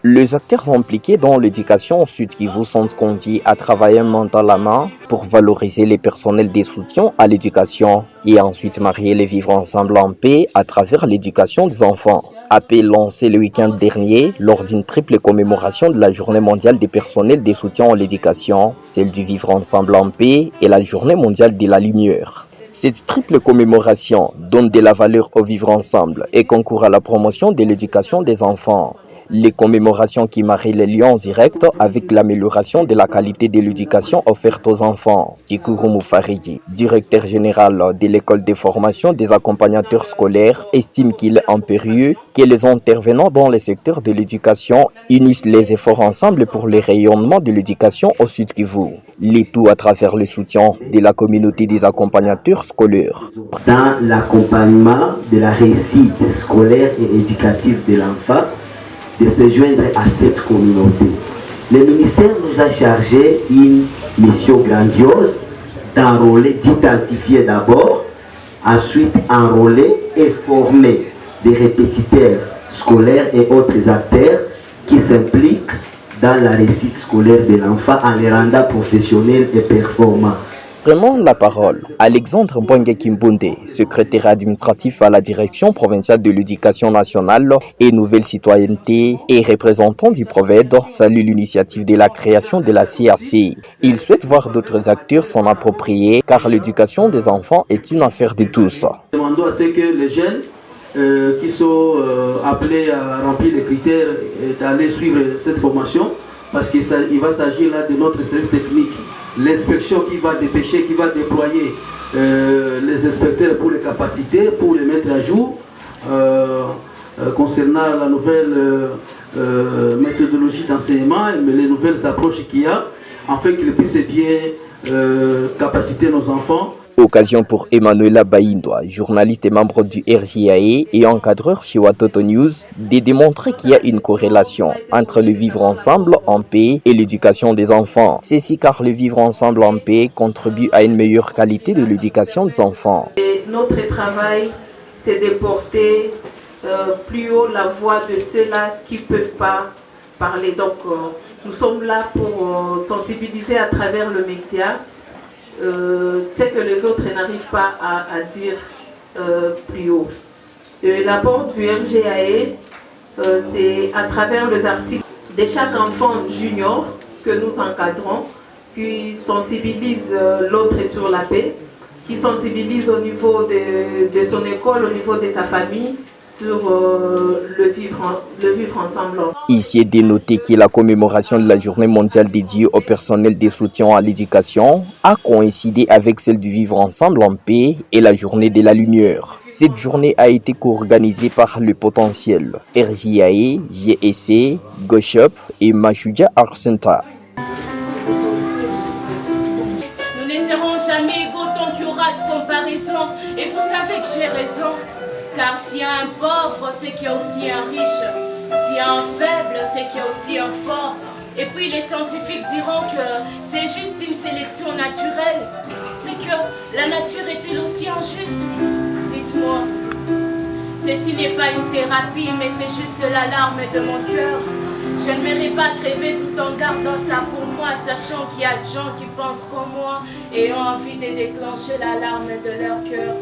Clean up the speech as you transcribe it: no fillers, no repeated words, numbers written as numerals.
Les acteurs impliqués dans l'éducation au Sud Kivu sont conviés à travailler main dans la main pour valoriser les personnels des soutiens à l'éducation et ensuite marier les vivre ensemble en paix à travers l'éducation des enfants. Appel lancé le week-end dernier lors d'une triple commémoration de la Journée mondiale des personnels des soutiens à l'éducation, celle du vivre ensemble en paix et la Journée mondiale de la lumière. Cette triple commémoration donne de la valeur au vivre ensemble et concourt à la promotion de l'éducation des enfants. Les commémorations qui marient les liens directs avec l'amélioration de la qualité de l'éducation offerte aux enfants. Tikuru Moufarigi, directeur général de l'école de formation des accompagnateurs scolaires, estime qu'il est impérieux que les intervenants dans le secteur de l'éducation unissent les efforts ensemble pour le rayonnement de l'éducation au Sud Kivu. Le tout à travers le soutien de la communauté des accompagnateurs scolaires. Dans l'accompagnement de la réussite scolaire et éducative de l'enfant, de se joindre à cette communauté. Le ministère nous a chargé une mission grandiose d'enrôler, d'identifier d'abord, ensuite enrôler et former des répétiteurs scolaires et autres acteurs qui s'impliquent dans la réussite scolaire de l'enfant en les rendant professionnels et performants. Prenons la parole. Alexandre Mbongue Kimbunde, secrétaire administratif à la direction provinciale de l'éducation nationale et nouvelle citoyenneté et représentant du PROVED, salue l'initiative de la création de la CAC. Il souhaite voir d'autres acteurs s'en approprier car l'éducation des enfants est une affaire de tous. Demandons à ce que les jeunes qui sont appelés à remplir les critères d'aller suivre cette formation parce qu'il va s'agir là de notre service technique. L'inspection qui va dépêcher, qui va déployer les inspecteurs pour les capacités, pour les mettre à jour concernant la nouvelle méthodologie d'enseignement, les nouvelles approches qu'il y a, afin qu'ils puissent bien capaciter nos enfants. Occasion pour Emmanuela Baïndoa, journaliste et membre du RJAE et encadreur chez Watoto News, de démontrer qu'il y a une corrélation entre le vivre ensemble en paix et l'éducation des enfants. Ceci car le vivre ensemble en paix contribue à une meilleure qualité de l'éducation des enfants. Et notre travail, c'est de porter plus haut la voix de ceux-là qui ne peuvent pas parler. Donc, nous sommes là pour sensibiliser à travers le média. C'est que les autres n'arrivent pas à dire plus haut. L'apport du RJAE, c'est à travers les articles de chaque enfant junior que nous encadrons, qui sensibilise l'autre sur la paix, qui sensibilise au niveau de son école, au niveau de sa famille, sur le vivre ensemble. Ici est dénoté que la commémoration de la journée mondiale dédiée au personnel des soutiens à l'éducation a coïncidé avec celle du vivre ensemble en paix et la journée de la lumière. Cette journée a été co-organisée par le potentiel RJAE, GSC, GoShop et Mashuja Art Center. Nous ne serons jamais égaux tant qu'il y aura de comparaison. Et vous savez que j'ai raison. Car s'il y a un pauvre, c'est qu'il y a aussi un riche. S'il y a un faible, c'est qu'il y a aussi un fort. Et puis les scientifiques diront que c'est juste une sélection naturelle. C'est que la nature est-elle aussi injuste? Dites-moi. Ceci n'est pas une thérapie, mais c'est juste l'alarme de mon cœur. Je ne m'aimerais pas crever tout en gardant ça pour moi, sachant qu'il y a des gens qui pensent comme moi et ont envie de déclencher l'alarme de leur cœur.